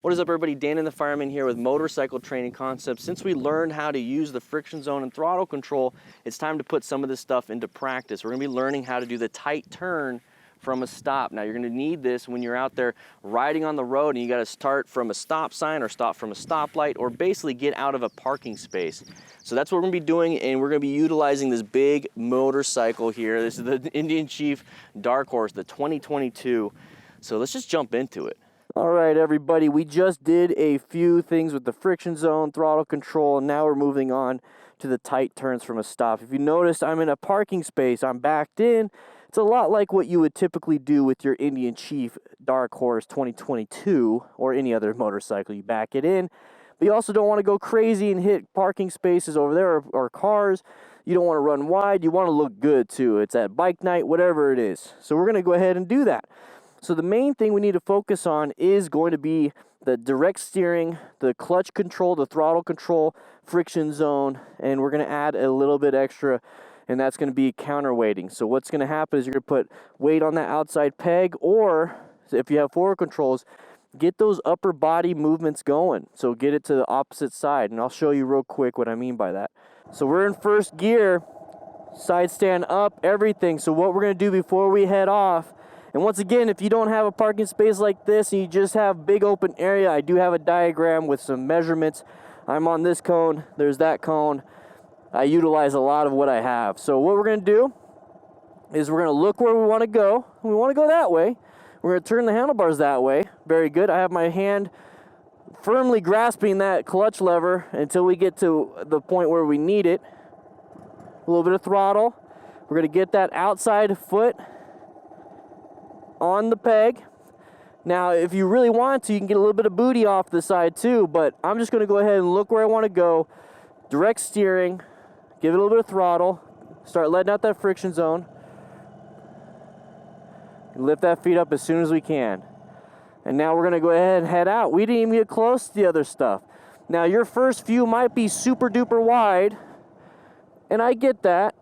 What is up, everybody? DanDanTheFireman here with motorcycle training concepts. Since we learned how to use the friction zone and throttle control, it's time to put some of this stuff into practice. We're gonna be learning how to do the tight turn from a stop. Now, you're gonna need this when you're out there riding on the road and you gotta start from a stop sign or stop from a stoplight or basically get out of a parking space. So that's what we're gonna be doing, and we're gonna be utilizing this big motorcycle here. This is the Indian Chief Dark Horse, the 2022. So let's just jump into it. All right, everybody, we just did a few things with the friction zone, throttle control, and now we're moving on to the tight turns from a stop. If you noticed, I'm in a parking space. I'm backed in. It's a lot like what you would typically do with your Indian Chief Dark Horse 2022 or any other motorcycle. You back it in, but you also don't want to go crazy and hit parking spaces over there or cars. You don't want to run wide. You want to look good, too. It's at bike night, whatever it is. So we're going to go ahead and do that. So the main thing we need to focus on is going to be the direct steering, the clutch control, the throttle control, friction zone, and we're going to add a little bit extra, and that's going to be counterweighting. So what's going to happen is you're going to put weight on that outside peg, or if you have forward controls, get those upper body movements going. So get it to the opposite side, and I'll show you real quick what I mean by that. So we're in first gear, side stand up, everything. So what we're going to do before we head off, and once again, if you don't have a parking space like this and you just have big open area, I do have a diagram with some measurements. I'm on this cone, there's that cone. I utilize a lot of what I have. So what we're gonna do is we're gonna look where we wanna go. We wanna go that way. We're gonna turn the handlebars that way. Very good. I have my hand firmly grasping that clutch lever until we get to the point where we need it. A little bit of throttle. We're gonna get that outside foot on the peg. Now, if you really want to, you can get a little bit of booty off the side too, but I'm just going to go ahead and look where I want to go. Direct steering, give it a little bit of throttle, start letting out that friction zone, and lift that feet up as soon as we can. And now we're going to go ahead and head out. We didn't even get close to the other stuff. Now, your first view might be super duper wide, and I get that,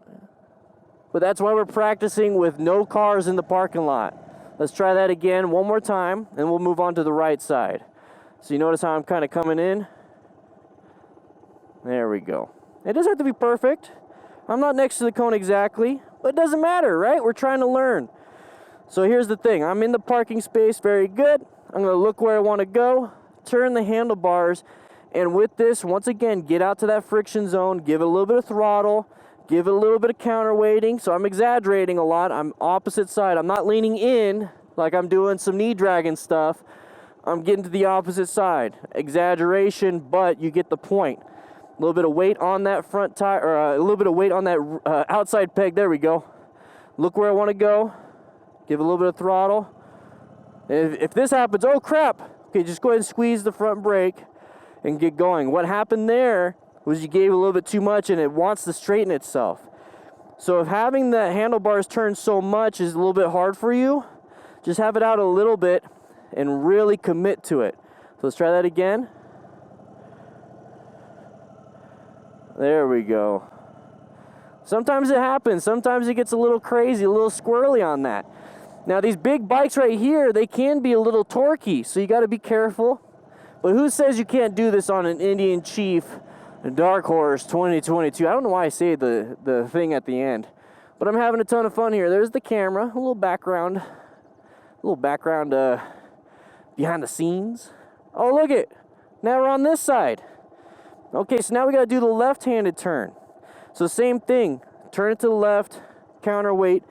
but that's why we're practicing with no cars in the parking lot. Let's try that again one more time, and we'll move on to the right side. So you notice how I'm kind of coming in? There we go. It doesn't have to be perfect. I'm not next to the cone exactly, but it doesn't matter, right? We're trying to learn. So here's the thing. I'm in the parking space. Very good. I'm going to look where I want to go, turn the handlebars, and with this, once again, get out to that friction zone, give it a little bit of throttle, give it a little bit of counterweighting. So I'm exaggerating a lot. I'm opposite side. I'm not leaning in like I'm doing some knee dragging stuff. I'm getting to the opposite side. Exaggeration, but you get the point. A little bit of weight on that front tire, or a little bit of weight on that outside peg. There we go. Look where I want to go. Give it a little bit of throttle. If this happens, oh crap. Okay, just go ahead and squeeze the front brake and get going. What happened there was you gave a little bit too much and it wants to straighten itself. So if having the handlebars turn so much is a little bit hard for you, just have it out a little bit and really commit to it. So let's try that again. There we go. Sometimes it happens. Sometimes it gets a little crazy, a little squirrely on that. Now these big bikes right here, they can be a little torquey, so you got to be careful. But who says you can't do this on an Indian Chief Dark Horse 2022? I don't know why I say the thing at the end, but I'm having a ton of fun here. There's the camera, a little background behind the scenes. Oh, look it. Now we're on this side. Okay, so now we got to do the left-handed turn. So same thing. Turn it to the left, counterweight,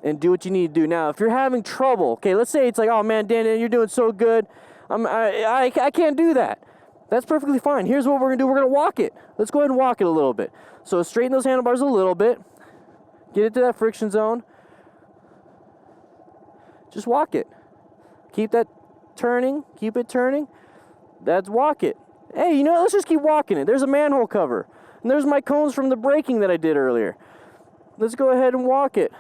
and do what you need to do. Now, if you're having trouble, okay, let's say it's like, oh man, Dan, you're doing so good. I can't do that. That's perfectly fine. Here's what we're going to do. We're going to walk it. Let's go ahead and walk it a little bit. So straighten those handlebars a little bit. Get it to that friction zone. Just walk it. Keep that turning. Keep it turning. That's walk it. Hey, you know what? Let's just keep walking it. There's a manhole cover. And there's my cones from the braking that I did earlier. Let's go ahead and walk it.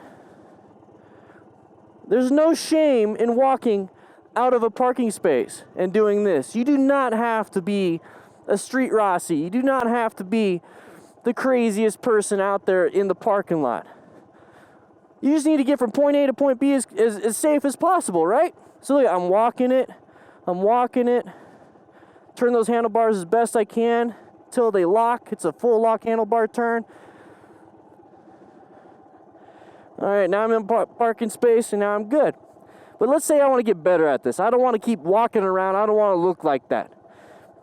There's no shame in walking out of a parking space and doing this. You do not have to be a street Rossi. You do not have to be the craziest person out there in the parking lot. You just need to get from point A to point B as safe as possible, right? So look, I'm walking it. turn those handlebars as best I can until they lock. It's a full lock handlebar turn. All right, now I'm in parking space and now I'm good. But let's say I want to get better at this. I don't want to keep walking around. I don't want to look like that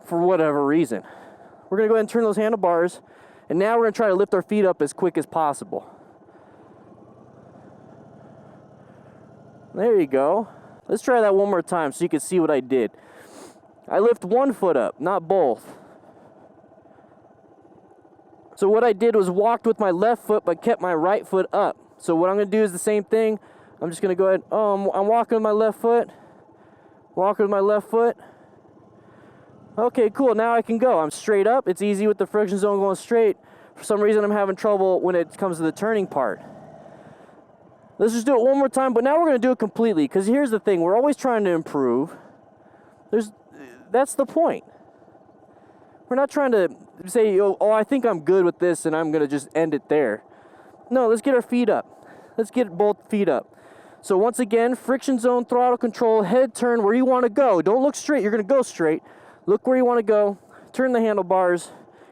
for whatever reason. We're going to go ahead and turn those handlebars, and now we're going to try to lift our feet up as quick as possible. There you go. Let's try that one more time so you can see what I did. I lift one foot up, not both. So what I did was walked with my left foot but kept my right foot up. So what I'm going to do is the same thing. I'm just going to go ahead. I'm walking with my left foot. Walking with my left foot. Okay, cool. Now I can go. I'm straight up. It's easy with the friction zone going straight. For some reason, I'm having trouble when it comes to the turning part. Let's just do it one more time, but now we're going to do it completely, because here's the thing. We're always trying to improve. That's the point. We're not trying to say, oh, I think I'm good with this, and I'm going to just end it there. No, let's get our feet up. Let's get both feet up. So once again, friction zone, throttle control, head turn where you want to go. Don't look straight. You're going to go straight. Look where you want to go. Turn the handlebars.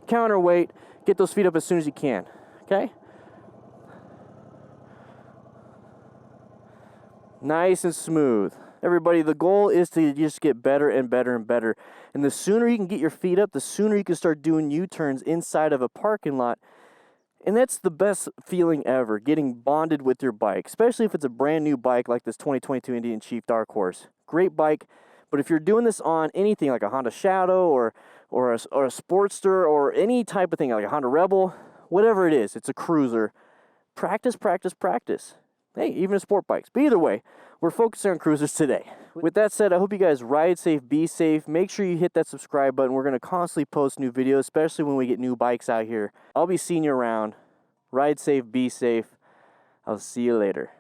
Counterweight. Get those feet up as soon as you can. Okay? Nice and smooth. Everybody, the goal is to just get better and better and better. And the sooner you can get your feet up, the sooner you can start doing U-turns inside of a parking lot. And that's the best feeling ever, getting bonded with your bike, especially if it's a brand new bike like this 2022 Indian Chief Dark Horse. Great bike, but if you're doing this on anything like a Honda Shadow or a Sportster or any type of thing like a Honda Rebel, whatever it is, it's a cruiser. Practice, practice, practice. Hey, even a sport bikes. But either way, we're focusing on cruisers today. With that said, I hope you guys ride safe, be safe. Make sure you hit that subscribe button. We're going to constantly post new videos, especially when we get new bikes out here. I'll be seeing you around. Ride safe, be safe. I'll see you later.